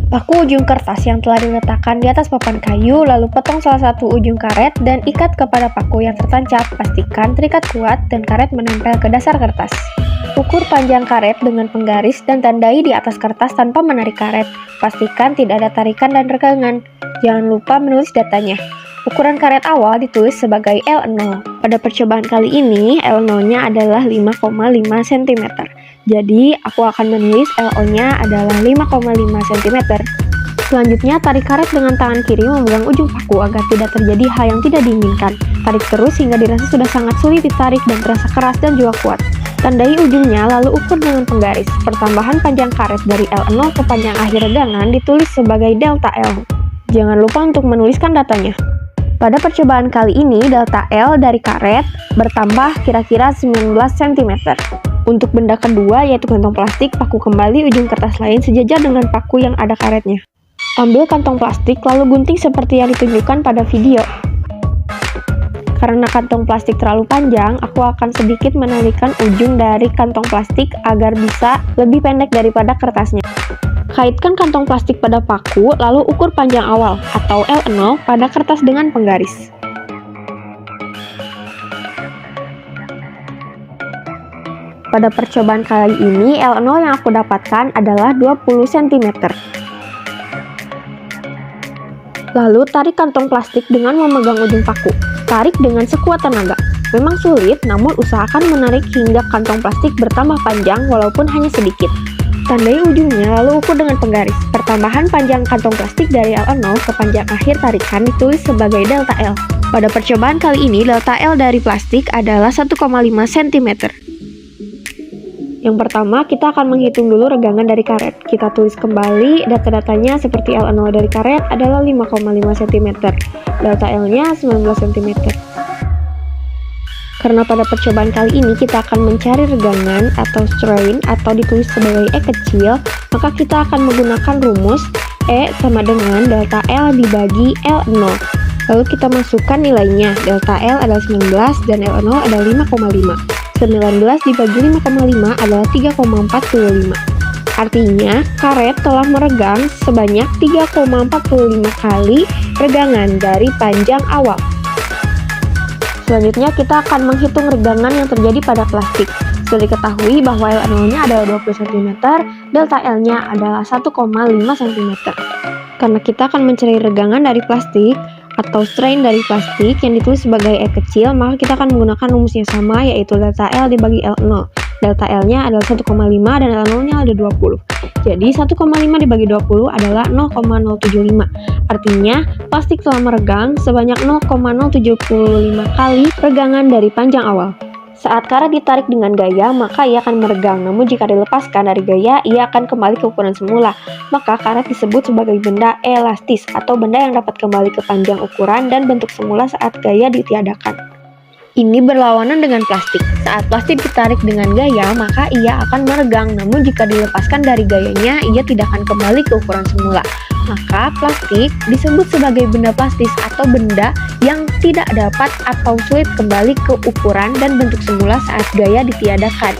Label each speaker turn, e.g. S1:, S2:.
S1: Paku ujung kertas yang telah diletakkan di atas papan kayu, lalu potong salah satu ujung karet dan ikat kepada paku yang tertancap. Pastikan terikat kuat dan karet menempel ke dasar kertas. Ukur panjang karet dengan penggaris dan tandai di atas kertas tanpa menarik karet. Pastikan tidak ada tarikan dan regangan. Jangan lupa menulis datanya. Ukuran karet awal ditulis sebagai L0. Pada percobaan kali ini, L0-nya adalah 5,5 cm. Jadi, aku akan menulis LO-nya adalah 5,5 cm. Selanjutnya, tarik karet dengan tangan kiri memegang ujung paku agar tidak terjadi hal yang tidak diinginkan. Tarik terus hingga dirasa sudah sangat sulit ditarik dan terasa keras dan juga kuat. Tandai ujungnya lalu ukur dengan penggaris. Pertambahan panjang karet dari L0 ke panjang akhir regangan ditulis sebagai delta L. Jangan lupa untuk menuliskan datanya. Pada percobaan kali ini, delta L dari karet bertambah kira-kira 19 cm. Untuk benda kedua, yaitu kantong plastik, paku kembali ujung kertas lain sejajar dengan paku yang ada karetnya. Ambil kantong plastik lalu gunting seperti yang ditunjukkan pada video. Karena kantong plastik terlalu panjang, aku akan sedikit menalihkan ujung dari kantong plastik agar bisa lebih pendek daripada kertasnya. Kaitkan kantong plastik pada paku, lalu ukur panjang awal atau L0 pada kertas dengan penggaris. Pada percobaan kali ini, L0 yang aku dapatkan adalah 20 cm. Lalu tarik kantong plastik dengan memegang ujung paku. Tarik dengan sekuat tenaga. Memang sulit, namun usahakan menarik hingga kantong plastik bertambah panjang walaupun hanya sedikit. Tandai ujungnya lalu ukur dengan penggaris. Pertambahan panjang kantong plastik dari L0 ke panjang akhir tarikan ditulis sebagai delta L. Pada percobaan kali ini, delta L dari plastik adalah 1,5 cm. Yang pertama, kita akan menghitung dulu regangan dari karet. Kita tulis kembali data-datanya seperti L0 dari karet adalah 5,5 cm. Delta L-nya 19 cm. Karena pada percobaan kali ini kita akan mencari regangan atau strain atau ditulis sebagai E kecil, maka kita akan menggunakan rumus E sama dengan delta L dibagi L0. Lalu kita masukkan nilainya. Delta L adalah 19 dan L0 adalah 5,5. 19 dibagi 5,5 adalah 3,45. Artinya, karet telah meregang sebanyak 3,45 kali regangan dari panjang awal. Selanjutnya, kita akan menghitung regangan yang terjadi pada plastik. Sudah diketahui bahwa L0-nya adalah 20 cm, delta L-nya adalah 1,5 cm. Karena kita akan mencari regangan dari plastik, atau strain dari plastik yang ditulis sebagai E kecil, maka kita akan menggunakan rumusnya sama, yaitu delta L dibagi L0. Delta L-nya adalah 1,5 dan L0-nya ada 20. Jadi 1,5 dibagi 20 adalah 0,075. Artinya, plastik telah meregang sebanyak 0,075 kali regangan dari panjang awal. Saat karet ditarik dengan gaya, maka ia akan meregang. Namun jika dilepaskan dari gaya, ia akan kembali ke ukuran semula. Maka karet disebut sebagai benda elastis atau benda yang dapat kembali ke panjang ukuran dan bentuk semula saat gaya ditiadakan. Ini berlawanan dengan plastik. Saat plastik ditarik dengan gaya, maka ia akan meregang. Namun jika dilepaskan dari gayanya, ia tidak akan kembali ke ukuran semula. Maka plastik disebut sebagai benda plastis atau benda yang tidak dapat atau sulit kembali ke ukuran dan bentuk semula saat gaya ditiadakan.